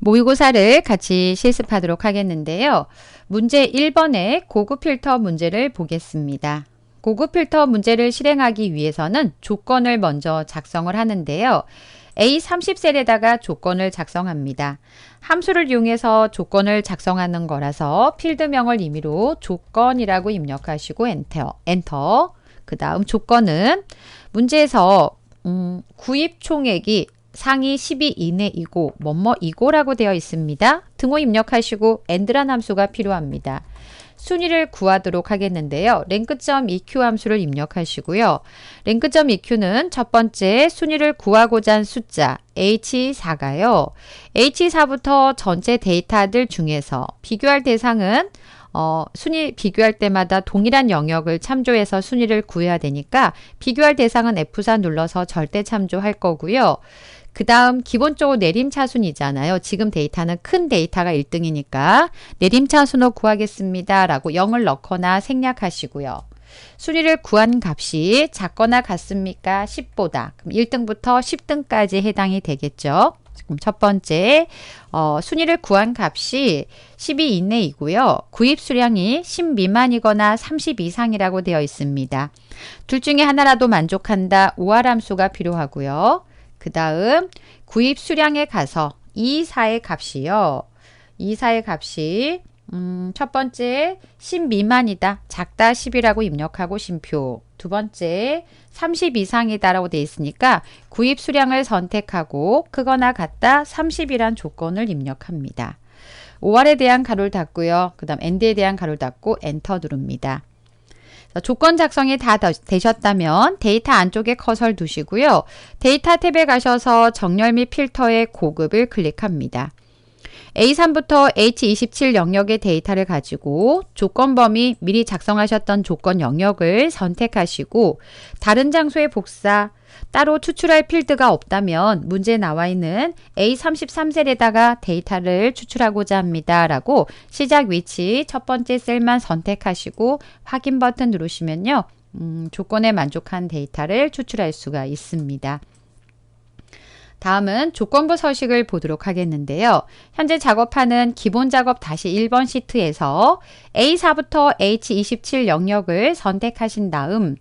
모의고사를 같이 실습하도록 하겠는데요. 문제 1번의 고급 필터 문제를 보겠습니다. 고급 필터 문제를 실행하기 위해서는 조건을 먼저 작성을 하는데요. A30셀에다가 조건을 작성합니다. 함수를 이용해서 조건을 작성하는 거라서 필드명을 임의로 조건이라고 입력하시고 엔터. 그 다음 조건은 문제에서 구입 총액이 상위 12 이내이고 뭐뭐이고라고 되어 있습니다. 등호 입력하시고 AND란 함수가 필요합니다. 순위를 구하도록 하겠는데요. 랭크.eq 함수를 입력하시고요. 랭크.eq는 첫 번째 순위를 구하고자 한 숫자 H4가요. H4부터 전체 데이터들 중에서 비교할 대상은 순위 비교할 때마다 동일한 영역을 참조해서 순위를 구해야 되니까 비교할 대상은 F4 눌러서 절대 참조할 거고요. 그 다음 기본적으로 내림차순이잖아요. 지금 데이터는 큰 데이터가 1등이니까 내림차순으로 구하겠습니다. 라고 0을 넣거나 생략하시고요. 순위를 구한 값이 작거나 같습니까? 10보다. 그럼 1등부터 10등까지 해당이 되겠죠. 그럼 첫 번째 순위를 구한 값이 12 이내이고요. 구입 수량이 10 미만이거나 30 이상이라고 되어 있습니다. 둘 중에 하나라도 만족한다. OR 함수가 필요하고요. 그 다음 구입 수량에 가서 24의 값이요. 24의 값이 첫 번째 10 미만이다. 작다 10이라고 입력하고 쉼표. 두 번째 30 이상이다 라고 되어 있으니까 구입 수량을 선택하고 크거나 같다 30이란 조건을 입력합니다. OR에 대한 가로를 닫고요. 그 다음 AND에 대한 가로를 닫고 엔터 누릅니다. 조건 작성이 다 되셨다면 데이터 안쪽에 커서를 두시고요. 데이터 탭에 가셔서 정렬 및 필터의 고급을 클릭합니다. A3부터 H27 영역의 데이터를 가지고 조건 범위 미리 작성하셨던 조건 영역을 선택하시고 다른 장소에 복사 따로 추출할 필드가 없다면 문제에 나와 있는 A33셀에다가 데이터를 추출하고자 합니다. 라고 시작 위치 첫 번째 셀만 선택하시고 확인 버튼 누르시면요. 조건에 만족한 데이터를 추출할 수가 있습니다. 다음은 조건부 서식을 보도록 하겠는데요. 현재 작업하는 기본 작업 다시 1번 시트에서 A4부터 H27 영역을 선택하신 다음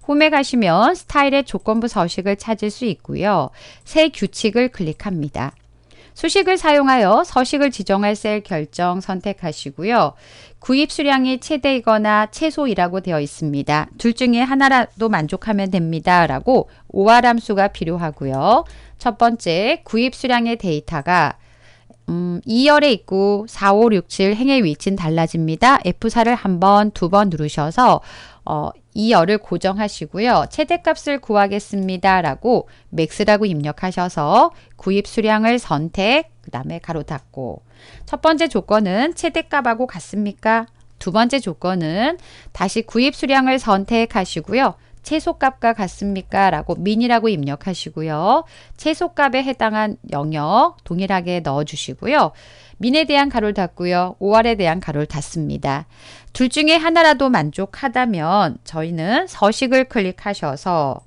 홈에 가시면 스타일의 조건부 서식을 찾을 수 있고요. 새 규칙을 클릭합니다. 수식을 사용하여 서식을 지정할 셀 결정 선택하시고요. 구입 수량이 최대이거나 최소이라고 되어 있습니다. 둘 중에 하나라도 만족하면 됩니다. 라고 OR 함수가 필요하고요. 첫 번째 구입 수량의 데이터가 2열에 있고 4, 5, 6, 7 행의 위치는 달라집니다. F4를 한 번, 두 번 누르셔서 2열을 고정하시고요. 최대값을 구하겠습니다. 라고 max라고 입력하셔서 구입 수량을 선택, 그 다음에 가로 닫고 첫 번째 조건은 최대값하고 같습니까? 두 번째 조건은 다시 구입 수량을 선택하시고요. 최소값과 같습니까? 라고 min이라고 입력하시고요. 최소값에 해당한 영역 동일하게 넣어주시고요. min에 대한 가로를 닫고요. OR에 대한 가로를 닫습니다. 둘 중에 하나라도 만족하다면 저희는 서식을 클릭하셔서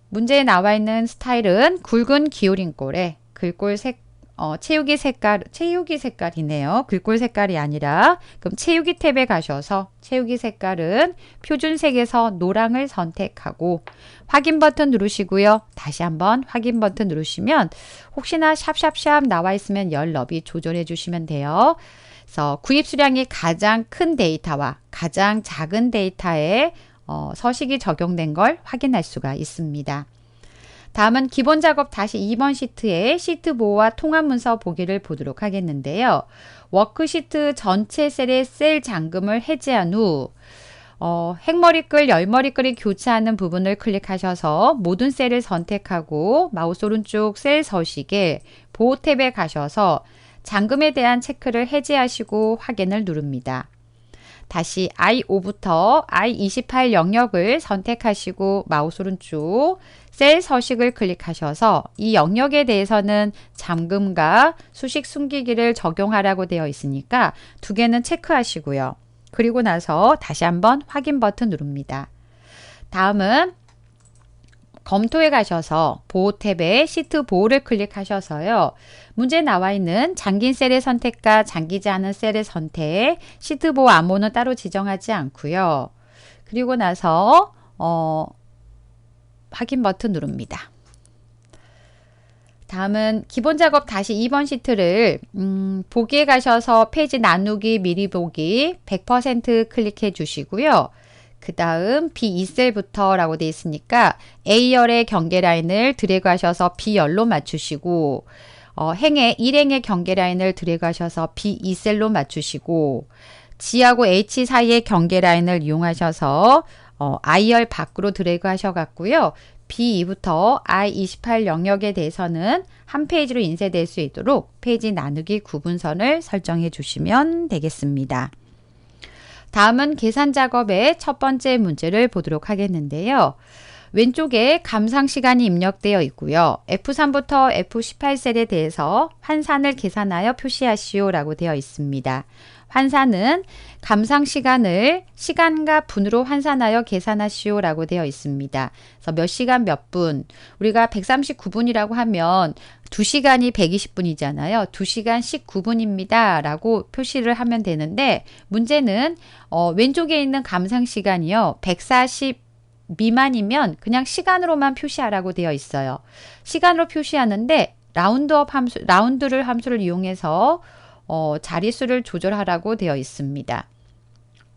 문제에 나와 있는 스타일은 굵은 기울인 꼴에 글꼴 채우기 색깔이네요. 글꼴 색깔이 아니라 그럼 채우기 탭에 가셔서 채우기 색깔은 표준색에서 노랑을 선택하고 확인 버튼 누르시고요. 다시 한번 확인 버튼 누르시면 혹시나 샵샵샵 나와 있으면 열 너비 조절해 주시면 돼요. 그래서 구입 수량이 가장 큰 데이터와 가장 작은 데이터에 서식이 적용된 걸 확인할 수가 있습니다. 다음은 기본 작업 다시 2번 시트에 시트 보호와 통합 문서 보기를 보도록 하겠는데요. 워크시트 전체 셀의 셀 잠금을 해제한 후 행머리글, 열머리글이 교차하는 부분을 클릭하셔서 모든 셀을 선택하고 마우스 오른쪽 셀 서식에 보호 탭에 가셔서 잠금에 대한 체크를 해제하시고 확인을 누릅니다. 다시 I5부터 I28 영역을 선택하시고 마우스 오른쪽 셀 서식을 클릭하셔서 이 영역에 대해서는 잠금과 수식 숨기기를 적용하라고 되어 있으니까 두 개는 체크하시고요. 그리고 나서 다시 한번 확인 버튼 누릅니다. 다음은 검토에 가셔서 보호 탭에 시트 보호를 클릭하셔서요. 문제에 나와 있는 잠긴 셀의 선택과 잠기지 않은 셀의 선택, 시트 보호 암호는 따로 지정하지 않고요. 그리고 나서 확인 버튼 누릅니다. 다음은 기본 작업 다시 2번 시트를 보기에 가셔서 페이지 나누기 미리 보기 100% 클릭해 주시고요. 그 다음 B2셀부터 라고 되어 있으니까 A열의 경계 라인을 드래그 하셔서 B열로 맞추시고 일행의 경계 라인을 드래그 하셔서 B2셀로 맞추시고 G하고 H 사이의 경계 라인을 이용하셔서 I열 밖으로 드래그 하셔갖고요. B2부터 I28 영역에 대해서는 한 페이지로 인쇄될 수 있도록 페이지 나누기 구분선을 설정해 주시면 되겠습니다. 다음은 계산 작업의 첫 번째 문제를 보도록 하겠는데요. 왼쪽에 감상 시간이 입력되어 있고요. F3부터 F18셀에 대해서 환산을 계산하여 표시하시오 라고 되어 있습니다. 환산은 감상 시간을 시간과 분으로 환산하여 계산하시오 라고 되어 있습니다. 그래서 몇 시간 몇 분, 우리가 139분이라고 하면 2시간이 120분이잖아요. 2시간 19분입니다 라고 표시를 하면 되는데 문제는 왼쪽에 있는 감상 시간이요. 140 미만이면 그냥 시간으로만 표시하라고 되어 있어요. 시간으로 표시하는데 라운드를 함수를 이용해서 자릿수를 조절하라고 되어 있습니다.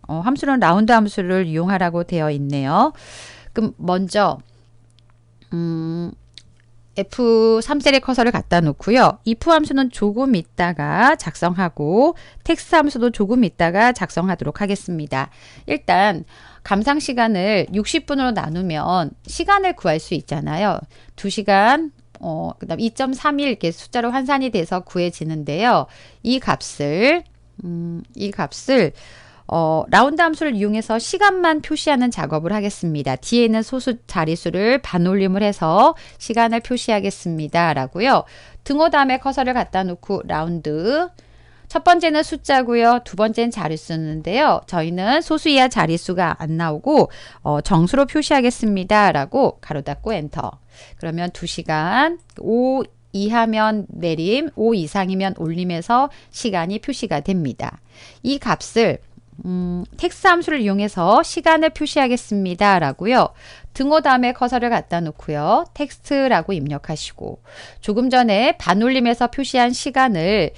함수는 라운드 함수를 이용하라고 되어 있네요. 그럼 먼저 F3셀의 커서를 갖다 놓고요. if 함수는 조금 있다가 작성하고 텍스트 함수도 조금 있다가 작성하도록 하겠습니다. 일단 감상 시간을 60분으로 나누면 시간을 구할 수 있잖아요. 2시간 그다음 2.31 이렇게 숫자로 환산이 돼서 구해지는데요. 이 값을 라운드 함수를 이용해서 시간만 표시하는 작업을 하겠습니다. 뒤에 있는 소수 자릿수를 반올림을 해서 시간을 표시하겠습니다. 라고요. 등호 다음에 커서를 갖다 놓고 라운드. 첫 번째는 숫자고요. 두 번째는 자릿수인데요. 저희는 소수 이하 자릿수가 안 나오고 정수로 표시하겠습니다. 라고 가로 닫고 엔터. 그러면 2시간 5 이하면 내림, 5 이상이면 올림해서 시간이 표시가 됩니다. 이 값을 텍스트 함수를 이용해서 시간을 표시하겠습니다. 라고요. 등호 다음에 커서를 갖다 놓고요. 텍스트라고 입력하시고 조금 전에 반올림해서 표시한 시간을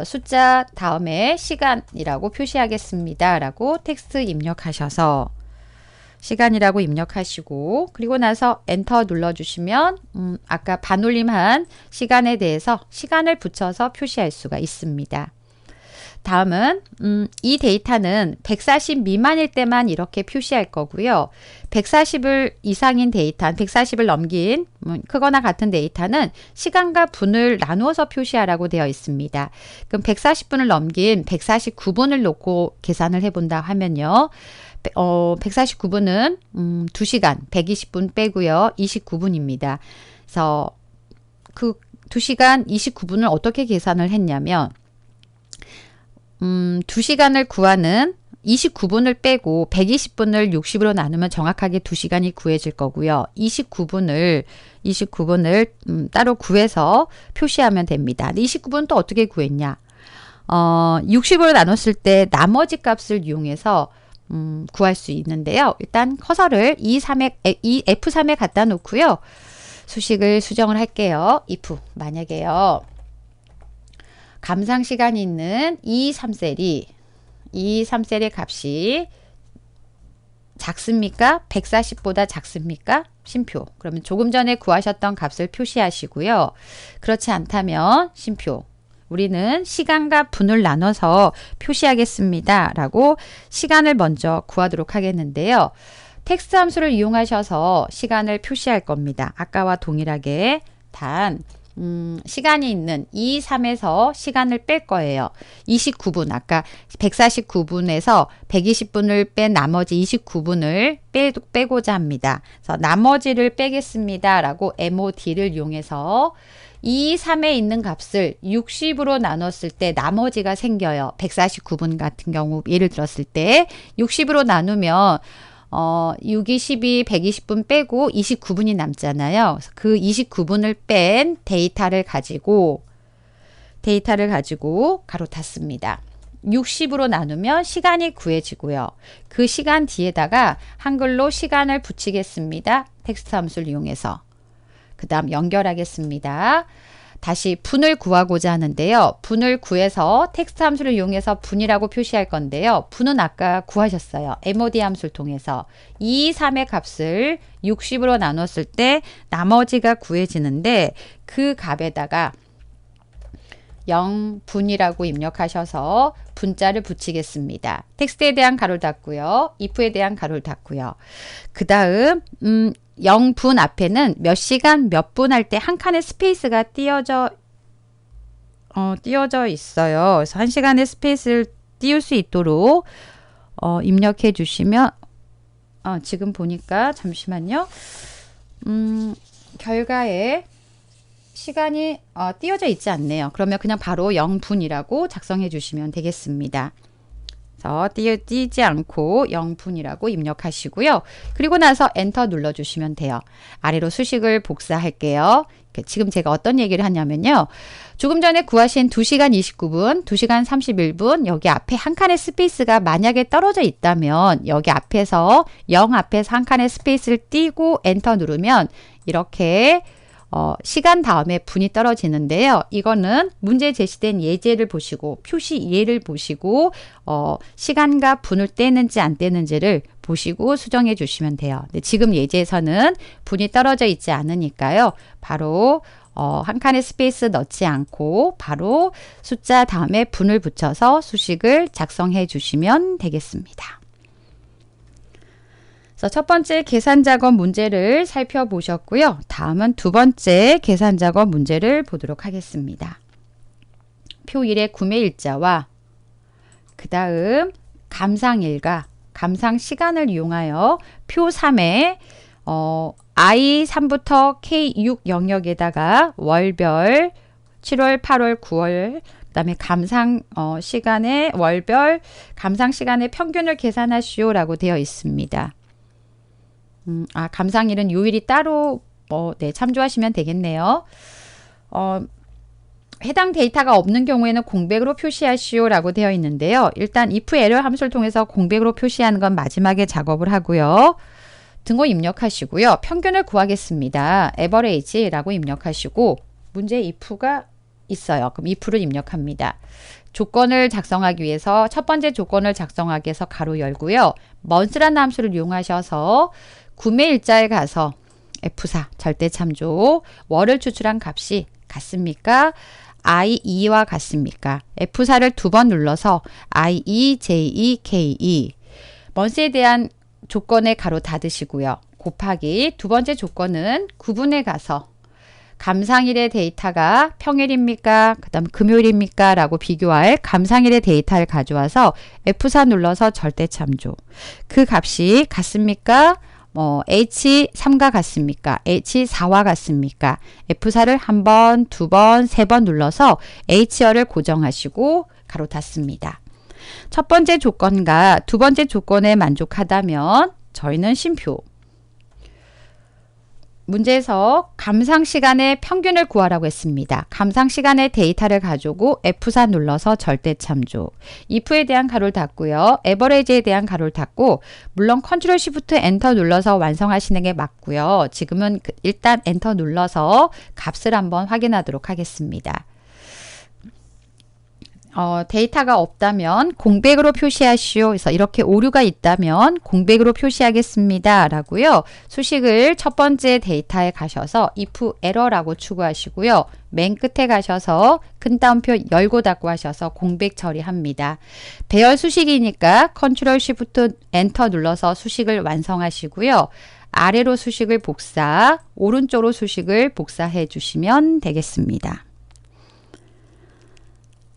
숫자 다음에 시간이라고 표시하겠습니다. 라고 텍스트 입력하셔서 시간이라고 입력하시고 그리고 나서 엔터 눌러주시면 아까 반올림한 시간에 대해서 시간을 붙여서 표시할 수가 있습니다. 다음은 이 데이터는 140 미만일 때만 이렇게 표시할 거고요. 140을 이상인 데이터, 140을 넘긴 크거나 같은 데이터는 시간과 분을 나누어서 표시하라고 되어 있습니다. 그럼 140분을 넘긴 149분을 놓고 계산을 해본다 하면요. 149분은 2시간 120분 빼고요. 29분입니다. 그래서 그 2시간 29분을 어떻게 계산을 했냐면 2시간을 구하는 29분을 빼고 120분을 60으로 나누면 정확하게 2시간이 구해질 거고요. 29분을 따로 구해서 표시하면 됩니다. 근데 29분은 또 어떻게 구했냐? 60으로 나눴을 때 나머지 값을 이용해서 구할 수 있는데요. 일단 커서를 이 F3에 갖다 놓고요. 수식을 수정을 할게요. if 만약에요. 감상 시간이 있는 이 3셀의 값이 작습니까? 140보다 작습니까? 쉼표. 그러면 조금 전에 구하셨던 값을 표시하시고요. 그렇지 않다면 쉼표. 우리는 시간과 분을 나눠서 표시하겠습니다. 라고 시간을 먼저 구하도록 하겠는데요. 텍스트 함수를 이용하셔서 시간을 표시할 겁니다. 아까와 동일하게 단 시간이 있는 이 3에서 시간을 뺄 거예요. 29분, 아까 149분에서 120분을 뺀 나머지 29분을 빼고자 합니다. 그래서 나머지를 빼겠습니다. 라고 MOD를 이용해서 이 3에 있는 값을 60으로 나눴을 때 나머지가 생겨요. 149분 같은 경우 예를 들었을 때 60으로 나누면 6, 12, 120분 빼고 29분이 남잖아요. 그래서 그 29분을 뺀 데이터를 가지고 가로 닫습니다. 60으로 나누면 시간이 구해지고요. 그 시간 뒤에다가 한글로 시간을 붙이겠습니다. 텍스트 함수를 이용해서. 그 다음 연결하겠습니다. 다시 분을 구하고자 하는데요. 분을 구해서 텍스트 함수를 이용해서 분이라고 표시할 건데요. 분은 아까 구하셨어요. mod 함수를 통해서 2, 3의 값을 60으로 나눴을 때 나머지가 구해지는데 그 값에다가 0분이라고 입력하셔서 분자를 붙이겠습니다. 텍스트에 대한 가로를 닫고요. if에 대한 가로를 닫고요. 그 다음 0분 앞에는 몇 시간 몇 분 할 때 한 칸의 스페이스가 띄어져 있어요. 그래서 한 시간의 스페이스를 띄울 수 있도록 입력해 주시면 지금 보니까 잠시만요. 결과에 시간이 띄어져 있지 않네요. 그러면 그냥 바로 0분이라고 작성해 주시면 되겠습니다. 띄지 않고 0분이라고 입력하시고요. 그리고 나서 엔터 눌러주시면 돼요. 아래로 수식을 복사할게요. 지금 제가 어떤 얘기를 하냐면요. 조금 전에 구하신 2시간 29분, 2시간 31분 여기 앞에 한 칸의 스페이스가 만약에 떨어져 있다면 여기 앞에서 0 앞에서 한 칸의 스페이스를 띄고 엔터 누르면 이렇게 시간 다음에 분이 떨어지는데요. 이거는 문제 제시된 예제를 보시고 표시 예를 보시고 시간과 분을 떼는지 안 떼는지를 보시고 수정해 주시면 돼요. 근데 지금 예제에서는 분이 떨어져 있지 않으니까요. 바로 한 칸의 스페이스 넣지 않고 바로 숫자 다음에 분을 붙여서 수식을 작성해 주시면 되겠습니다. 첫 번째 계산 작업 문제를 살펴보셨고요. 다음은 두 번째 계산 작업 문제를 보도록 하겠습니다. 표 1의 구매일자와 그 다음 감상일과 감상시간을 이용하여 표 3에 I3부터 K6 영역에다가 월별 7월, 8월, 9월 그 다음에 감상 시간의 월별 감상 시간의 평균을 계산하시오 라고 되어 있습니다. 감상일은 요일이 따로 참조하시면 되겠네요. 해당 데이터가 없는 경우에는 공백으로 표시하시오 라고 되어 있는데요. 일단 if error 함수를 통해서 공백으로 표시하는 건 마지막에 작업을 하고요. 등호 입력하시고요. 평균을 구하겠습니다. average 라고 입력하시고 문제 if가 있어요. 그럼 if를 입력합니다. 조건을 작성하기 위해서 첫 번째 조건을 작성하기 위해서 가로 열고요. month라는 함수를 이용하셔서 구매일자에 가서 F4 절대참조 월을 추출한 값이 같습니까? I2와 같습니까? F4를 두 번 눌러서 I2, J2, K2 month에 대한 조건의 가로 닫으시고요. 곱하기 두 번째 조건은 구분에 가서 감상일의 데이터가 평일입니까? 그 다음 금요일입니까? 라고 비교할 감상일의 데이터를 가져와서 F4 눌러서 절대참조 그 값이 같습니까? H3과 같습니까? H4와 같습니까? F4를 한 번, 두 번, 세 번 눌러서 H열을 고정하시고 가로 닫습니다. 첫 번째 조건과 두 번째 조건에 만족하다면 저희는 쉼표 문제에서 감상시간의 평균을 구하라고 했습니다. 감상시간의 데이터를 가지고 F4 눌러서 절대참조 if에 대한 가로를 닫고요. average에 대한 가로를 닫고 물론 컨트롤 시프트 엔터 눌러서 완성하시는 게 맞고요. 지금은 일단 엔터 눌러서 값을 한번 확인하도록 하겠습니다. 데이터가 없다면 공백으로 표시하시오. 그래서 이렇게 오류가 있다면 공백으로 표시하겠습니다. 라고요. 수식을 첫 번째 데이터에 가셔서 if error라고 추구하시고요. 맨 끝에 가셔서 큰 따옴표 열고 닫고 하셔서 공백 처리합니다. 배열 수식이니까 컨트롤 시프트 엔터 눌러서 수식을 완성하시고요. 아래로 수식을 복사, 오른쪽으로 수식을 복사해 주시면 되겠습니다.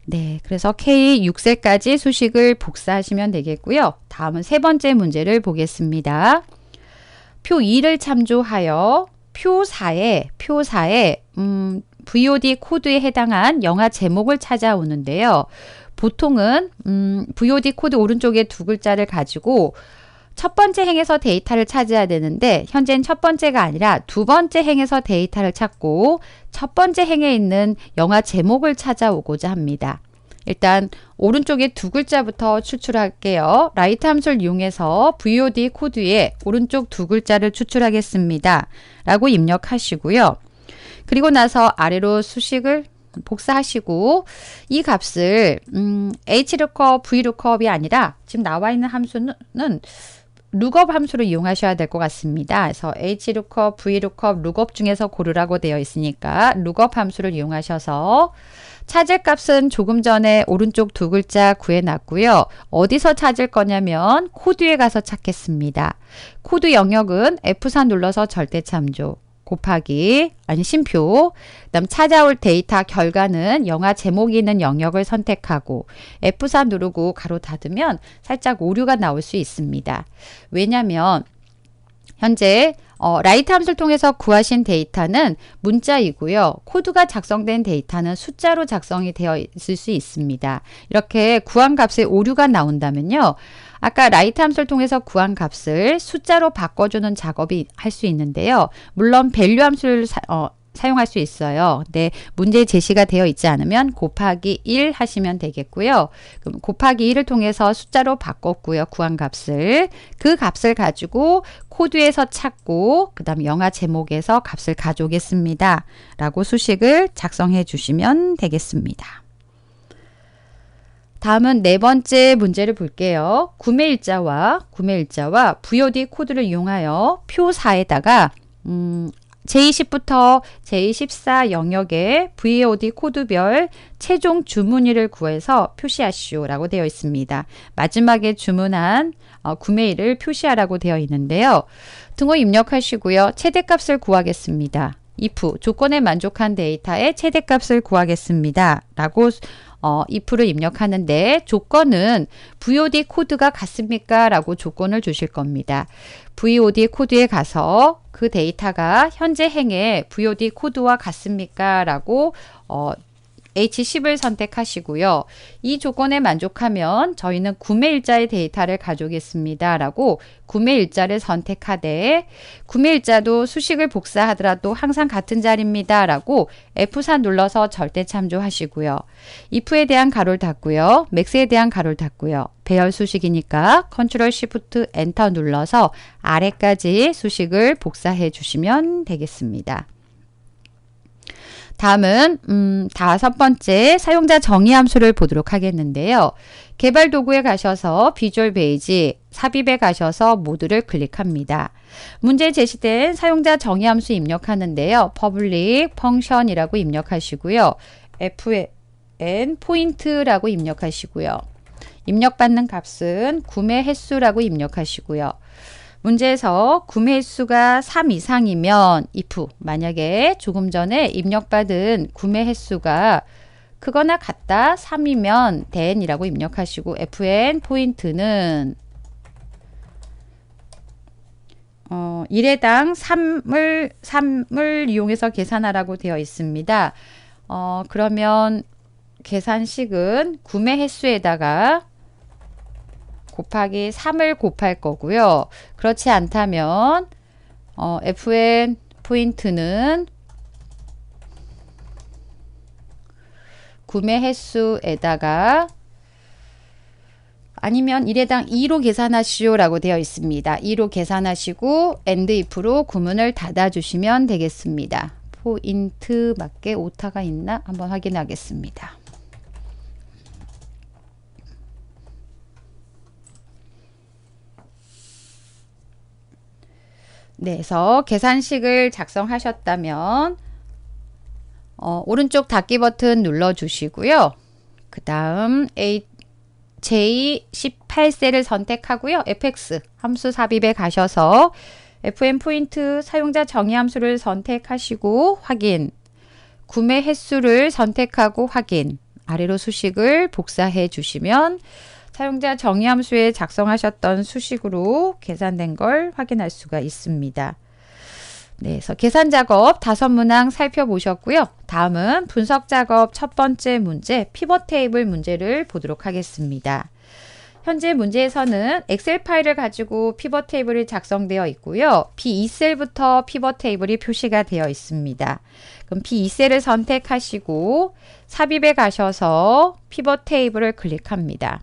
네, 그래서 K6셀까지 수식을 복사하시면 되겠고요. 다음은 세 번째 문제를 보겠습니다. 표 2를 참조하여 표 4에 VOD 코드에 해당한 영화 제목을 찾아오는데요. 보통은 VOD 코드 오른쪽에 두 글자를 가지고 첫 번째 행에서 데이터를 찾아야 되는데 현재는 첫 번째가 아니라 두 번째 행에서 데이터를 찾고 첫 번째 행에 있는 영화 제목을 찾아오고자 합니다. 일단 오른쪽에 두 글자부터 추출할게요. 라이트 함수를 이용해서 VOD 코드에 오른쪽 두 글자를 추출하겠습니다. 라고 입력하시고요. 그리고 나서 아래로 수식을 복사하시고 이 값을 hlookup, vlookup이 아니라 지금 나와 있는 함수는 lookup 함수를 이용하셔야 될 것 같습니다. 그래서 hlookup, vlookup, lookup 중에서 고르라고 되어 있으니까 lookup 함수를 이용하셔서 찾을 값은 조금 전에 오른쪽 두 글자 구해놨고요. 어디서 찾을 거냐면 코드에 가서 찾겠습니다. 코드 영역은 F4 눌러서 절대참조 곱하기 쉼표 그다음 찾아올 데이터 결과는 영화 제목이 있는 영역을 선택하고 F4 누르고 가로 닫으면 살짝 오류가 나올 수 있습니다. 왜냐하면 현재 라이트 함수를 통해서 구하신 데이터는 문자이고요. 코드가 작성된 데이터는 숫자로 작성이 되어 있을 수 있습니다. 이렇게 구한 값에 오류가 나온다면요. 아까 라이트 함수를 통해서 구한 값을 숫자로 바꿔주는 작업이 할 수 있는데요. 물론 밸류 함수를 사용할 수 있어요. 근데 문제 제시가 되어 있지 않으면 곱하기 1 하시면 되겠고요. 그럼 곱하기 1을 통해서 숫자로 바꿨고요. 구한 값을. 그 값을 가지고 코드에서 찾고 그 다음 영화 제목에서 값을 가져오겠습니다. 라고 수식을 작성해 주시면 되겠습니다. 다음은 네 번째 문제를 볼게요. 구매일자와 VOD 코드를 이용하여 표 4에다가 제20부터 제14 영역의 VOD 코드별 최종 주문일을 구해서 표시하시오 라고 되어 있습니다. 마지막에 주문한 구매일을 표시하라고 되어 있는데요. 등호 입력하시고요. 최대값을 구하겠습니다. if 조건에 만족한 데이터의 최대값을 구하겠습니다. 라고 if를 입력하는데 조건은 VOD 코드가 같습니까? 라고 조건을 주실 겁니다. VOD 코드에 가서 그 데이터가 현재 행의 VOD 코드와 같습니까? 라고 H10을 선택하시고요. 이 조건에 만족하면 저희는 구매일자의 데이터를 가져오겠습니다. 라고 구매일자를 선택하되 구매일자도 수식을 복사하더라도 항상 같은 자리입니다. 라고 F4 눌러서 절대 참조하시고요. if에 대한 가로를 닫고요. max에 대한 가로를 닫고요. 배열 수식이니까 Ctrl Shift Enter 눌러서 아래까지 수식을 복사해 주시면 되겠습니다. 다음은 다섯 번째 사용자 정의 함수를 보도록 하겠는데요. 개발 도구에 가셔서 비주얼 베이지 삽입에 가셔서 모두를 클릭합니다. 문제에 제시된 사용자 정의 함수 입력하는데요. public function이라고 입력하시고요. fn 포인트라고 입력하시고요. 입력받는 값은 구매 횟수라고 입력하시고요. 문제에서 구매 횟수가 3 이상이면 if 만약에 조금 전에 입력받은 구매 횟수가 크거나 같다 3이면 then이라고 입력하시고 fn 포인트는 1회당 3을 이용해서 계산하라고 되어 있습니다. 그러면 계산식은 구매 횟수에다가 곱하기 3을 곱할 거고요. 그렇지 않다면 fn 포인트는 구매 횟수에다가 아니면 1회당 2로 계산하시오 라고 되어 있습니다. 2로 계산하시고 and if로 구문을 닫아 주시면 되겠습니다. 포인트 맞게 오타가 있나 한번 확인하겠습니다. 네, 그래서 계산식을 작성하셨다면 오른쪽 닫기 버튼 눌러주시고요. 그 다음 J18셀을 선택하고요. fx 함수 삽입에 가셔서 fn 포인트 사용자 정의 함수를 선택하시고 확인, 구매 횟수를 선택하고 확인, 아래로 수식을 복사해 주시면 사용자 정의 함수에 작성하셨던 수식으로 계산된 걸 확인할 수가 있습니다. 네, 그래서 계산 작업 5문항 살펴보셨고요. 다음은 분석 작업 첫 번째 문제, 피벗 테이블 문제를 보도록 하겠습니다. 현재 문제에서는 엑셀 파일을 가지고 피벗 테이블이 작성되어 있고요. B2셀부터 피벗 테이블이 표시가 되어 있습니다. 그럼 B2셀을 선택하시고 삽입에 가셔서 피벗 테이블을 클릭합니다.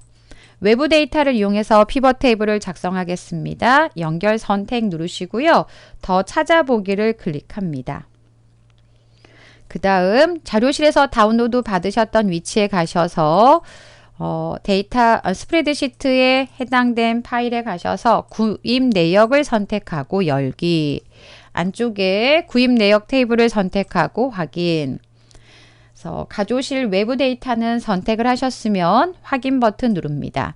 외부 데이터를 이용해서 피벗 테이블을 작성하겠습니다. 연결 선택 누르시고요. 더 찾아보기를 클릭합니다. 그 다음 자료실에서 다운로드 받으셨던 위치에 가셔서 스프레드시트에 해당된 파일에 가셔서 구입 내역을 선택하고 열기. 안쪽에 구입 내역 테이블을 선택하고 확인. 그래서 가져오실 외부 데이터는 선택을 하셨으면 확인 버튼 누릅니다.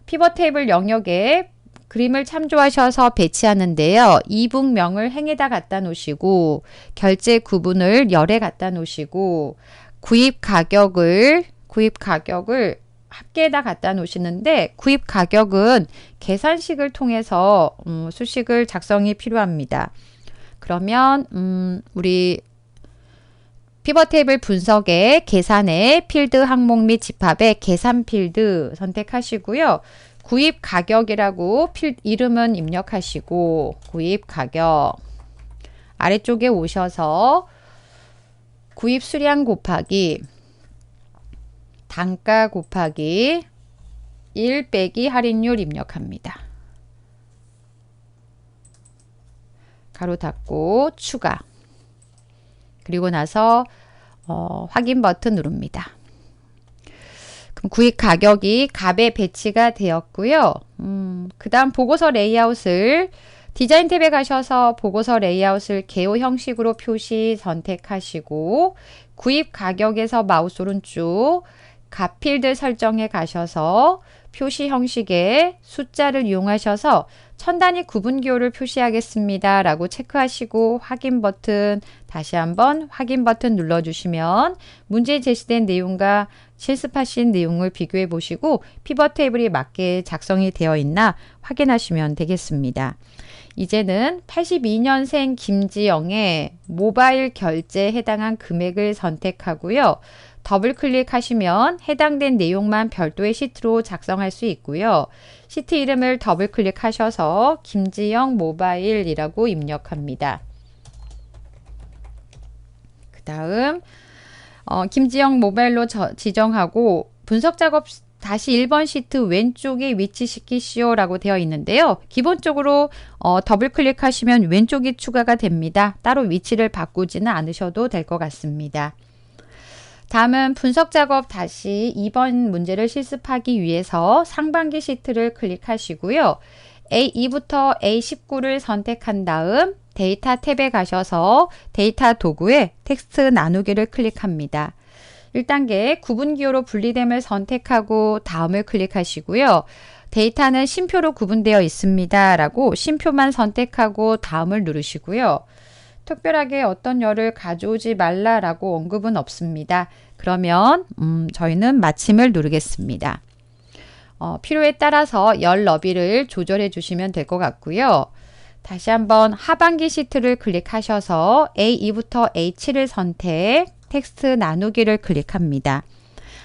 피벗 테이블 영역에 그림을 참조하셔서 배치하는데요. 이북명을 행에다 갖다 놓으시고 결제 구분을 열에 갖다 놓으시고 구입 가격을 합계에다 갖다 놓으시는데 구입 가격은 계산식을 통해서 수식을 작성이 필요합니다. 그러면 우리 피벗 테이블 분석에 계산에 필드 항목 및 집합에 계산 필드 선택하시고요. 구입 가격이라고 이름은 입력하시고 구입 가격 아래쪽에 오셔서 구입 수량 곱하기 단가 곱하기 1 빼기 할인율 입력합니다. 가로 닫고 추가. 그리고 나서 확인 버튼 누릅니다. 그럼 구입 가격이 값에 배치가 되었고요. 그 다음 보고서 레이아웃을 디자인 탭에 가셔서 보고서 레이아웃을 개요 형식으로 표시 선택하시고 구입 가격에서 마우스 오른쪽 값 필드 설정에 가셔서 표시 형식에 숫자를 이용하셔서 천 단위 구분 기호를 표시하겠습니다 라고 체크하시고 확인 버튼 다시 한번 확인 버튼 눌러주시면 문제에 제시된 내용과 실습하신 내용을 비교해 보시고 피벗 테이블이 맞게 작성이 되어 있나 확인하시면 되겠습니다. 이제는 82년생 김지영의 모바일 결제에 해당한 금액을 선택하고요. 더블 클릭하시면 해당된 내용만 별도의 시트로 작성할 수 있고요. 시트 이름을 더블 클릭하셔서 김지영 모바일이라고 입력합니다. 그 다음 김지영 모바일로 지정하고 분석 작업 다시 1번 시트 왼쪽에 위치시키시오 라고 되어 있는데요. 기본적으로 더블 클릭하시면 왼쪽이 추가가 됩니다. 따로 위치를 바꾸지는 않으셔도 될 것 같습니다. 다음은 분석 작업 다시 2번 문제를 실습하기 위해서 상반기 시트를 클릭하시고요. A2부터 A19를 선택한 다음 데이터 탭에 가셔서 데이터 도구에 텍스트 나누기를 클릭합니다. 1단계 구분기호로 분리됨을 선택하고 다음을 클릭하시고요. 데이터는 쉼표로 구분되어 있습니다 라고 쉼표만 선택하고 다음을 누르시고요. 특별하게 어떤 열을 가져오지 말라라고 언급은 없습니다. 그러면 저희는 마침을 누르겠습니다. 필요에 따라서 열 너비를 조절해 주시면 될 것 같고요. 다시 한번 하반기 시트를 클릭하셔서 A2부터 A7을 선택, 텍스트 나누기를 클릭합니다.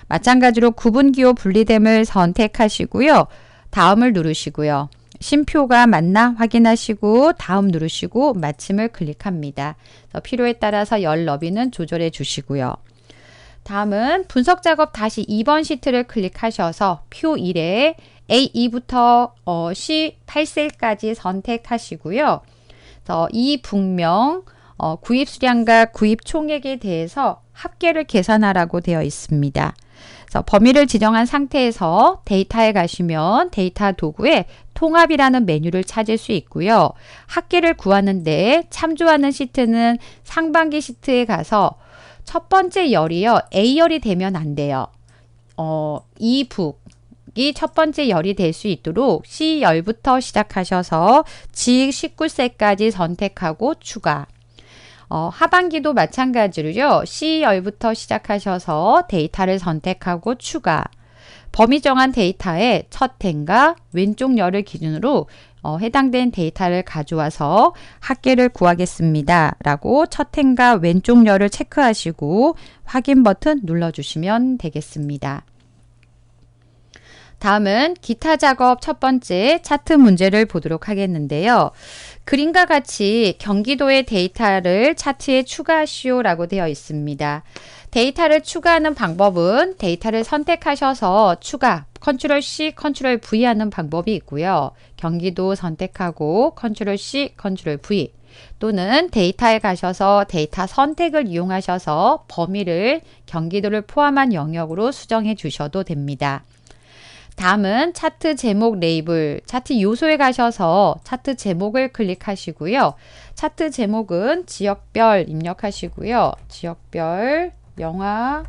마찬가지로 구분기호 분리됨을 선택하시고요. 다음을 누르시고요. 쉼표가 맞나 확인하시고 다음 누르시고 마침을 클릭합니다. 필요에 따라서 열 너비는 조절해 주시고요. 다음은 분석 작업 다시 2번 시트를 클릭하셔서 표 1에 A2부터 C8셀까지 선택하시고요. 이 북명 구입 수량과 구입 총액에 대해서 합계를 계산하라고 되어 있습니다. 그래서 범위를 지정한 상태에서 데이터에 가시면 데이터 도구에 통합이라는 메뉴를 찾을 수 있고요. 합계를 구하는데 참조하는 시트는 상반기 시트에 가서 첫 번째 열이요. A열이 되면 안 돼요. 이북이 첫 번째 열이 될 수 있도록 C열부터 시작하셔서 직 19세까지 선택하고 추가. 하반기도 마찬가지로요. C열부터 시작하셔서 데이터를 선택하고 추가. 범위 정한 데이터의 첫 행과 왼쪽 열을 기준으로 해당된 데이터를 가져와서 합계를 구하겠습니다. 라고 첫 행과 왼쪽 열을 체크하시고 확인 버튼 눌러주시면 되겠습니다. 다음은 기타 작업 첫 번째 차트 문제를 보도록 하겠는데요. 그림과 같이 경기도의 데이터를 차트에 추가하시오라고 되어 있습니다. 데이터를 추가하는 방법은 데이터를 선택하셔서 추가, 컨트롤 C, 컨트롤 V 하는 방법이 있고요. 경기도 선택하고 컨트롤 C, 컨트롤 V 또는 데이터에 가셔서 데이터 선택을 이용하셔서 범위를 경기도를 포함한 영역으로 수정해 주셔도 됩니다. 다음은 차트 제목 레이블, 차트 요소에 가셔서 차트 제목을 클릭하시고요. 차트 제목은 지역별 입력하시고요. 지역별 영화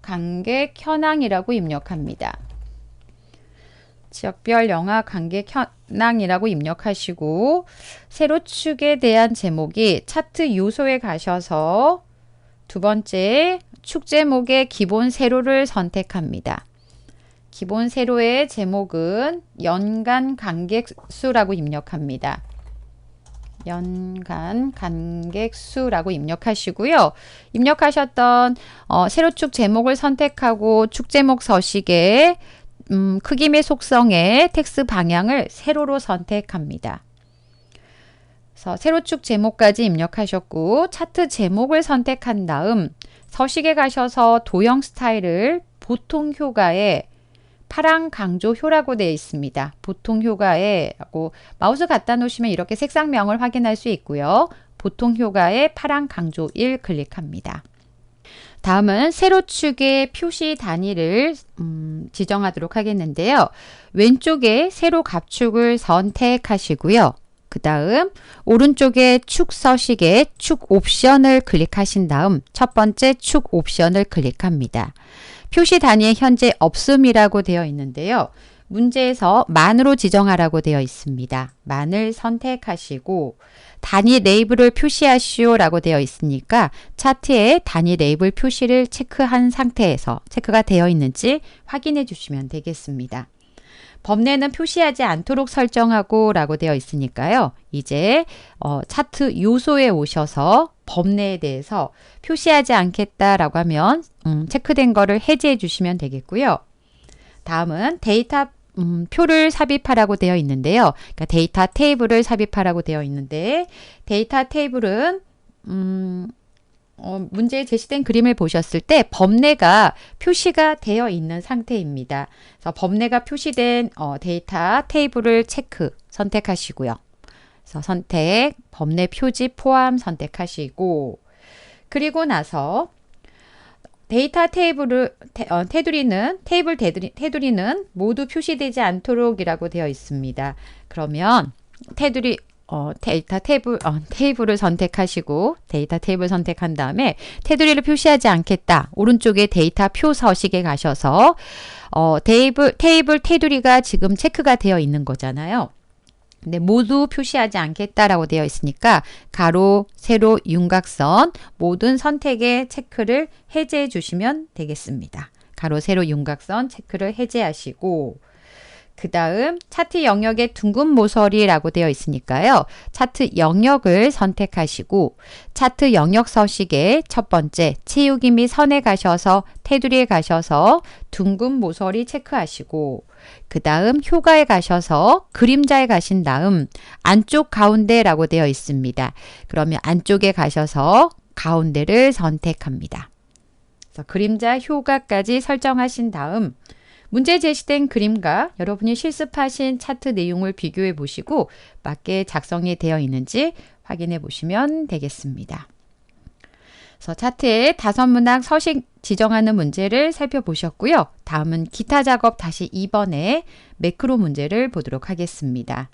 관객 현황이라고 입력합니다. 지역별 영화 관객 현황이라고 입력하시고 세로축에 대한 제목이 차트 요소에 가셔서 두 번째 축 제목의 기본 세로를 선택합니다. 기본 세로의 제목은 연간 관객 수라고 입력합니다. 연간 관객 수라고 입력하시고요. 입력하셨던 세로축 제목을 선택하고 축 제목 서식에 크기 및 속성의 텍스트 방향을 세로로 선택합니다. 그래서 세로축 제목까지 입력하셨고 차트 제목을 선택한 다음 서식에 가셔서 도형 스타일을 보통 효과에 파랑 강조효라고 되어 있습니다. 보통 효과에 하고 마우스 갖다 놓으시면 이렇게 색상명을 확인할 수 있고요. 보통 효과에 파랑 강조 1 클릭합니다. 다음은 세로축의 표시 단위를 지정하도록 하겠는데요. 왼쪽에 세로 갑축을 선택하시고요. 그 다음 오른쪽에 축 서식에 축 옵션을 클릭하신 다음 첫 번째 축 옵션을 클릭합니다. 표시 단위에 현재 없음이라고 되어 있는데요. 문제에서 만으로 지정하라고 되어 있습니다. 만을 선택하시고 단위 레이블을 표시하시오 라고 되어 있으니까 차트에 단위 레이블 표시를 체크한 상태에서 체크가 되어 있는지 확인해 주시면 되겠습니다. 범례는 표시하지 않도록 설정하고 라고 되어 있으니까요. 이제 차트 요소에 오셔서 범례에 대해서 표시하지 않겠다라고 하면 체크된 거를 해제해 주시면 되겠고요. 다음은 데이터 표를 삽입하라고 되어 있는데요. 그러니까 데이터 테이블을 삽입하라고 되어 있는데 데이터 테이블은 문제에 제시된 그림을 보셨을 때 범례가 표시가 되어 있는 상태입니다. 그래서 범례가 표시된 데이터 테이블을 선택하시고요. 그래서 선택, 범례 표지 포함 선택하시고 그리고 나서 데이터 테이블을 테두리는 모두 표시되지 않도록이라고 되어 있습니다. 그러면 테이블을 선택하시고 데이터 테이블 선택한 다음에 테두리를 표시하지 않겠다. 오른쪽에 데이터 표 서식에 가셔서 테이블 테두리가 지금 체크가 되어 있는 거잖아요. 근데 모두 표시하지 않겠다라고 되어 있으니까 가로, 세로, 윤곽선 모든 선택의 체크를 해제해 주시면 되겠습니다. 가로, 세로, 윤곽선 체크를 해제하시고 그 다음 차트 영역에 둥근 모서리라고 되어 있으니까요. 차트 영역을 선택하시고 차트 영역 서식에 첫 번째 채우기 및 선에 가셔서 테두리에 가셔서 둥근 모서리 체크하시고 그 다음 효과에 가셔서 그림자에 가신 다음 안쪽 가운데라고 되어 있습니다. 그러면 안쪽에 가셔서 가운데를 선택합니다. 그래서 그림자 효과까지 설정하신 다음 문제 제시된 그림과 여러분이 실습하신 차트 내용을 비교해 보시고 맞게 작성이 되어 있는지 확인해 보시면 되겠습니다. 그래서 차트에 5문항 서식 지정하는 문제를 살펴보셨고요. 다음은 기타 작업 다시 2번에 매크로 문제를 보도록 하겠습니다.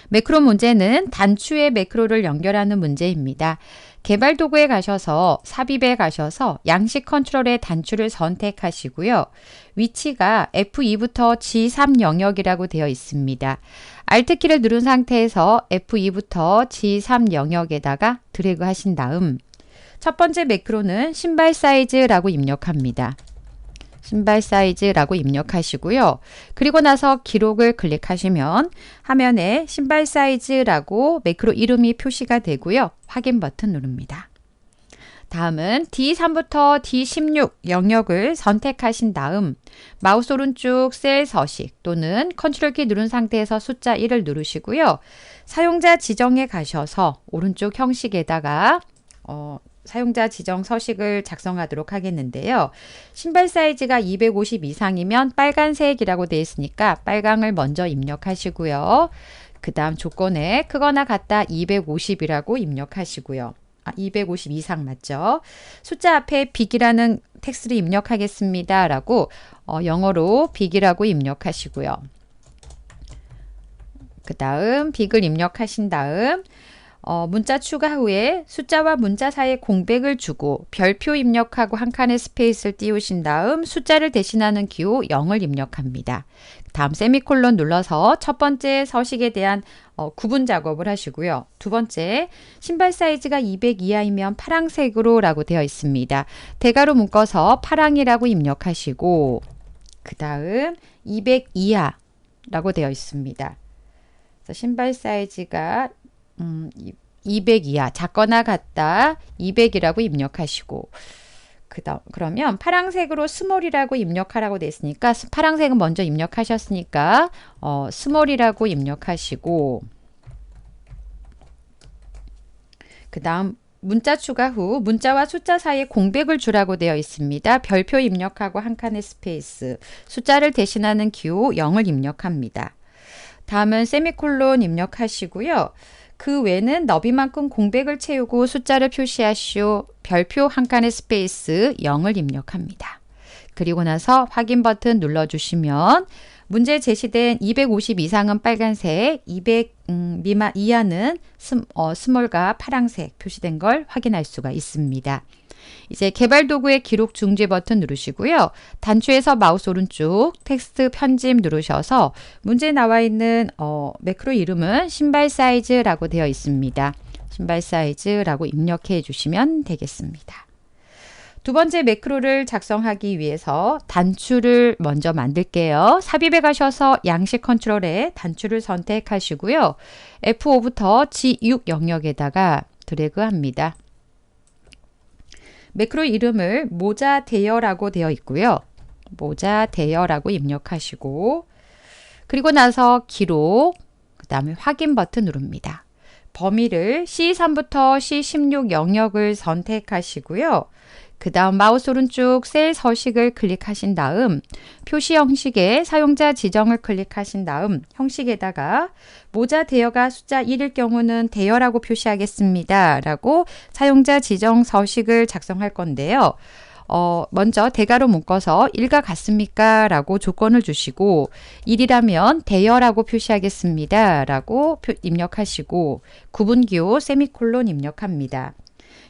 매크로 문제는 단추의 매크로를 연결하는 문제입니다. 개발 도구에 가셔서 삽입에 가셔서 양식 컨트롤의 단추를 선택하시고요. 위치가 F2부터 G3 영역이라고 되어 있습니다. Alt키를 누른 상태에서 F2부터 G3 영역에다가 드래그 하신 다음 첫 번째 매크로는 신발 사이즈라고 입력합니다. 신발 사이즈라고 입력하시고요. 그리고 나서 기록을 클릭하시면 화면에 신발 사이즈라고 매크로 이름이 표시가 되고요. 확인 버튼 누릅니다. 다음은 D3부터 D16 영역을 선택하신 다음 마우스 오른쪽 셀 서식 또는 컨트롤 키 누른 상태에서 숫자 1을 누르시고요. 사용자 지정에 가셔서 오른쪽 형식에다가 사용자 지정 서식을 작성하도록 하겠는데요. 신발 사이즈가 250 이상이면 빨간색이라고 되어 있으니까 빨강을 먼저 입력하시고요. 그 다음 조건에 크거나 같다 250이라고 입력하시고요. 250 이상 맞죠? 숫자 앞에 빅이라는 텍스트를 입력하겠습니다. 라고 영어로 빅이라고 입력하시고요. 그 다음 빅을 입력하신 다음 문자 추가 후에 숫자와 문자 사이에 공백을 주고 별표 입력하고 한 칸의 스페이스를 띄우신 다음 숫자를 대신하는 기호 0을 입력합니다. 다음 세미콜론 눌러서 첫 번째 서식에 대한 구분 작업을 하시고요. 두 번째, 신발 사이즈가 200 이하이면 파랑색으로 라고 되어 있습니다. 대괄호 묶어서 파랑이라고 입력하시고 그 다음 200 이하라고 되어 있습니다. 그래서 신발 사이즈가 200 이하, 작거나 같다 200이라고 입력하시고 그러면 파랑색으로 스몰이라고 입력하라고 되어 있으니까 파랑색은 먼저 입력하셨으니까 스몰이라고 입력하시고 그 다음 문자 추가 후 문자와 숫자 사이에 공백을 주라고 되어 있습니다. 별표 입력하고 한 칸의 스페이스, 숫자를 대신하는 기호 0을 입력합니다. 다음은 세미콜론 입력하시고요. 그 외에는 너비만큼 공백을 채우고 숫자를 표시하시오. 별표 한 칸의 스페이스 0을 입력합니다. 그리고 나서 확인 버튼 눌러주시면 문제 제시된 250 이상은 빨간색, 200 이하는 스몰과 파랑색 표시된 걸 확인할 수가 있습니다. 이제 개발 도구의 기록 중지 버튼 누르시고요. 단추에서 마우스 오른쪽 텍스트 편집 누르셔서 문제에 나와 있는 매크로 이름은 신발 사이즈라고 되어 있습니다. 신발 사이즈라고 입력해 주시면 되겠습니다. 두 번째 매크로를 작성하기 위해서 단추를 먼저 만들게요. 삽입에 가셔서 양식 컨트롤에 단추를 선택하시고요. F5부터 G6 영역에다가 드래그 합니다. 매크로 이름을 모자 대여라고 되어 있고요. 모자 대여라고 입력하시고 그리고 나서 기록, 그 다음에 확인 버튼 누릅니다. 범위를 C3부터 C16 영역을 선택하시고요. 그 다음 마우스 오른쪽 셀 서식을 클릭하신 다음 표시 형식에 사용자 지정을 클릭하신 다음 형식에다가 모자 대여가 숫자 1일 경우는 대여라고 표시하겠습니다. 라고 사용자 지정 서식을 작성할 건데요. 먼저 대괄호 묶어서 1과 같습니까? 라고 조건을 주시고 1이라면 대여라고 표시하겠습니다. 라고 입력하시고 구분기호 세미콜론 입력합니다.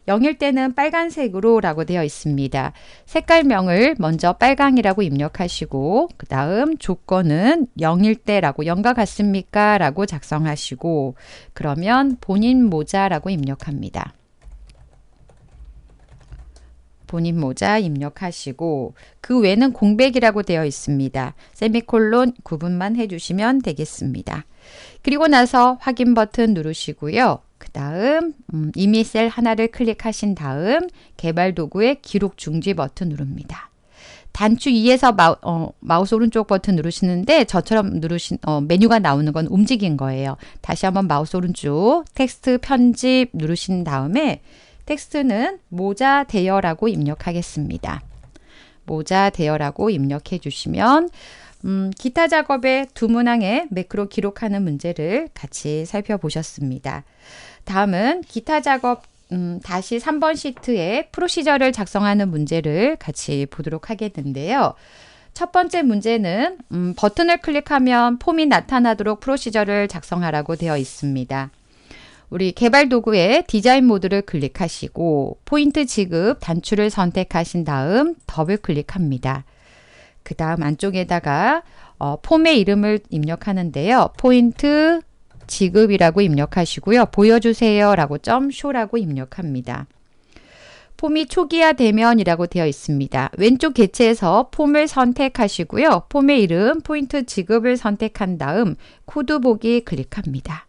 0일 때는 빨간색으로 라고 되어 있습니다. 색깔명을 먼저 빨강이라고 입력하시고 그 다음 조건은 0일 때라고 0과 같습니까? 라고 작성하시고 그러면 본인 모자라고 입력합니다. 본인 모자 입력하시고 그 외에는 공백이라고 되어 있습니다. 세미콜론 구분만 해주시면 되겠습니다. 그리고 나서 확인 버튼 누르시고요. 그 다음 이미 셀 하나를 클릭하신 다음 개발 도구의 기록 중지 버튼 누릅니다. 단추 2에서 마우스 오른쪽 버튼 누르시는데 저처럼 누르신 메뉴가 나오는 건 움직인 거예요. 다시 한번 마우스 오른쪽 텍스트 편집 누르신 다음에 텍스트는 모자 대여라고 입력하겠습니다. 모자 대여라고 입력해 주시면 기타 작업의 두 문항의 매크로 기록하는 문제를 같이 살펴보셨습니다. 다음은 기타 작업 다시 3번 시트에 프로시저를 작성하는 문제를 같이 보도록 하겠는데요. 첫 번째 문제는 버튼을 클릭하면 폼이 나타나도록 프로시저를 작성하라고 되어 있습니다. 우리 개발 도구의 디자인 모드를 클릭하시고 포인트 지급 단추를 선택하신 다음 더블 클릭합니다. 그 다음 안쪽에다가 폼의 이름을 입력하는데요. 포인트 지급이라고 입력하시고요. 보여주세요 라고 .show라고 입력합니다. 폼이 초기화되면이라고 되어 있습니다. 왼쪽 객체에서 폼을 선택하시고요. 폼의 이름 포인트 지급을 선택한 다음 코드 보기 클릭합니다.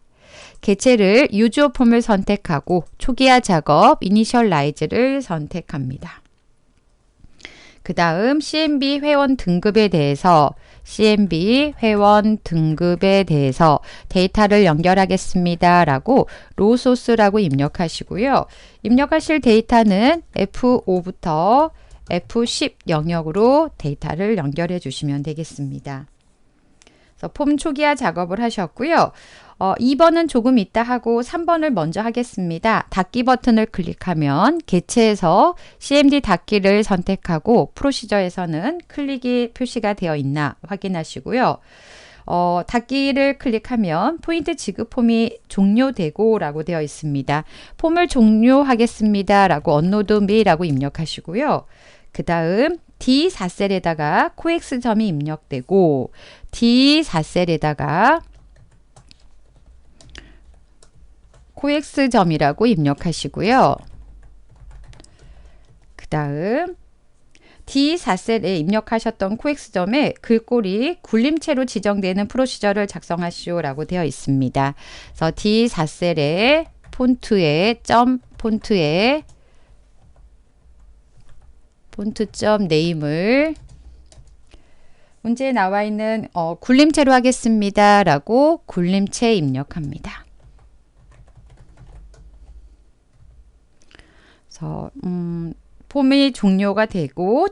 개체를 유주어 폼을 선택하고 초기화 작업 이니셜라이즈를 선택합니다. 그 다음 CMB 회원 등급에 대해서 데이터를 연결하겠습니다 라고 로소스라고 입력하시고요. 입력하실 데이터는 F5부터 F10 영역으로 데이터를 연결해 주시면 되겠습니다. 그래서 폼 초기화 작업을 하셨고요. 2번은 조금 이따 하고 3번을 먼저 하겠습니다. 닫기 버튼을 클릭하면 개체에서 CMD 닫기를 선택하고 프로시저에서는 클릭이 표시가 되어 있나 확인하시고요. 닫기를 클릭하면 포인트 지급 폼이 종료되고 라고 되어 있습니다. 폼을 종료하겠습니다 라고 언로드 메이라고 입력하시고요. 그 다음 D4셀에다가 코엑스 점이 입력되고 D4셀에다가 코엑스 점이라고 입력하시고요. 그 다음 D4셀에 입력하셨던 코엑스 점에 글꼴이 굴림체로 지정되는 프로시저를 작성하시오 라고 되어 있습니다. 그래서 D4셀에 폰트에 폰트점 네임을 문제에 나와 있는 굴림체로 하겠습니다 라고 굴림체 입력합니다. 그래서 폼이 종료가 되고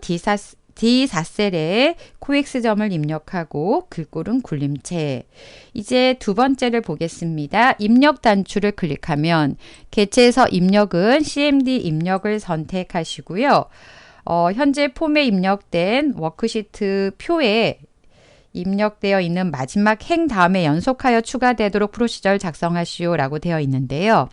D4셀에 코엑스점을 입력하고 글꼴은 굴림체. 이제 두 번째를 보겠습니다. 입력 단추를 클릭하면 개체에서 입력은 CMD 입력을 선택하시고요. 현재 폼에 입력된 워크시트 표에 입력되어 있는 마지막 행 다음에 연속하여 추가되도록 프로시저를 작성하시오 라고 되어 있는데요.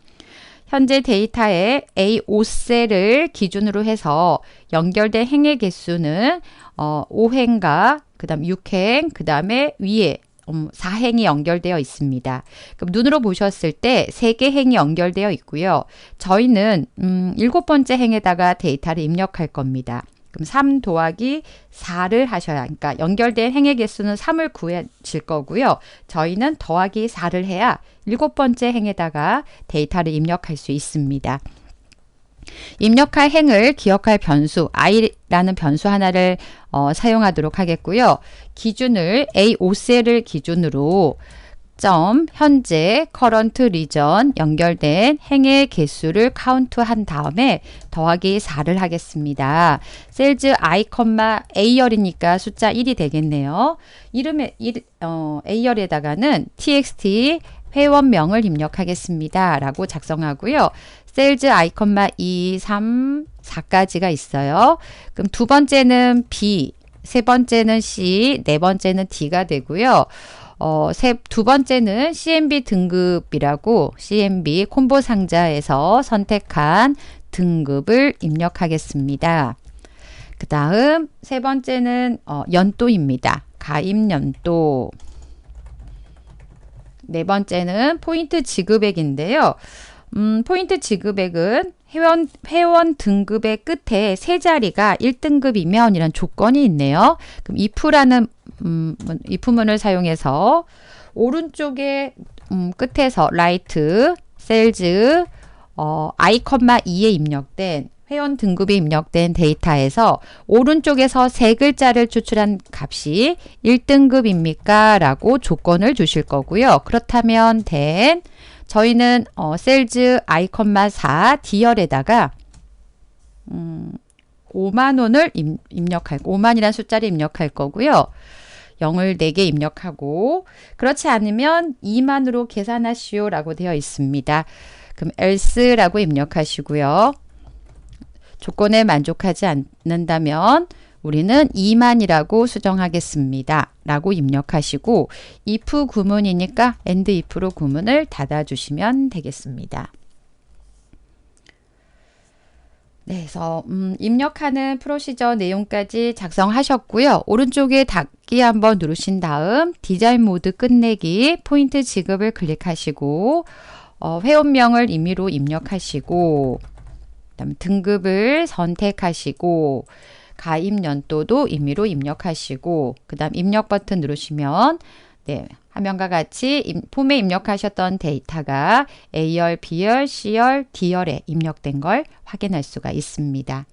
현재 데이터에 A5셀을 기준으로 해서 연결된 행의 개수는 5행과 그 다음 6행, 그 다음에 위에 4행이 연결되어 있습니다. 그럼 눈으로 보셨을 때 3개 행이 연결되어 있고요. 저희는 7번째 행에다가 데이터를 입력할 겁니다. 그럼 3 더하기 4를 하셔야, 그러니까 연결된 행의 개수는 3을 구해질 거고요. 저희는 더하기 4를 해야 7번째 행에다가 데이터를 입력할 수 있습니다. 입력할 행을 기억할 변수 i라는 변수 하나를 사용하도록 하겠고요. 기준을 A5셀을 기준으로 현재 current region 연결된 행의 개수를 카운트한 다음에 더하기 4를 하겠습니다. 셀즈 i, A열이니까 숫자 1이 되겠네요. 이름에 A열에다가는 txt 회원명을 입력하겠습니다 라고 작성하고요. 셀즈 i, 2, 3, 4까지가 있어요. 그럼 두 번째는 B, 세 번째는 C, 네 번째는 D가 되고요. 두 번째는 CMB 등급이라고 CMB 콤보 상자에서 선택한 등급을 입력하겠습니다. 그 다음 세 번째는 연도입니다. 가입 연도. 네 번째는 포인트 지급액인데요. 포인트 지급액은 회원 등급의 끝에 세 자리가 1등급이면 이런 조건이 있네요. 그럼 if라는 if문을 사용해서 오른쪽에 끝에서 right 셀즈 i, 2에 입력된 회원 등급이 입력된 데이터에서 오른쪽에서 세 글자를 추출한 값이 1등급입니까? 라고 조건을 주실 거고요. 그렇다면 then 저희는 셀즈 i, 4 D열에다가 5만 원을 입력할 5만이라는 숫자를 입력할 거고요. 0을 4개 입력하고 그렇지 않으면 2만으로 계산하시오 라고 되어 있습니다. 그럼 else라고 입력하시고요. 조건에 만족하지 않는다면 우리는 2만이라고 수정하겠습니다. 라고 입력하시고 if 구문이니까 and if로 구문을 닫아주시면 되겠습니다. 네, 그래서 입력하는 프로시저 내용까지 작성하셨고요. 오른쪽에 닫기 한번 누르신 다음 디자인 모드 끝내기 포인트 지급을 클릭하시고 회원명을 임의로 입력하시고 그다음 등급을 선택하시고 가입 연도도 임의로 입력하시고 그 다음 입력 버튼 누르시면 네, 화면과 같이 폼에 입력하셨던 데이터가 A열, B열, C열, D열에 입력된 걸 확인할 수가 있습니다.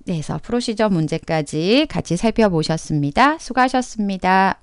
네, 그래서 프로시저 문제까지 같이 살펴보셨습니다. 수고하셨습니다.